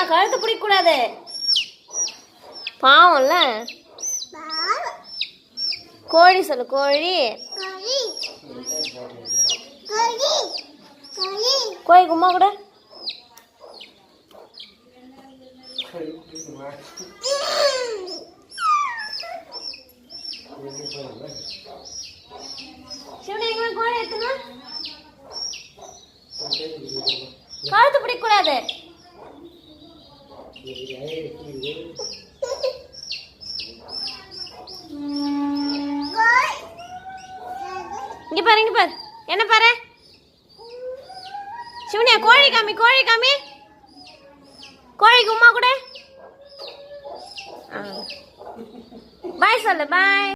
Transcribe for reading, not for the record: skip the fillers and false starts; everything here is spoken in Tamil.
கழுத்து பிடிக்க கூடாது, பாவம்ல. கோழி சொல்லு, கோழி. கோழி கும்மா கூட. கோழி எத்தனா கழுத்து பிடிக்க கூடாது. இங்க பாரு, இங்க பாரு, என்ன பாரு சிவனியா. கோழி காமி, கோழி காமி. கோழிக்கு உமா கூட. பாய் சொல்லு, பாய்.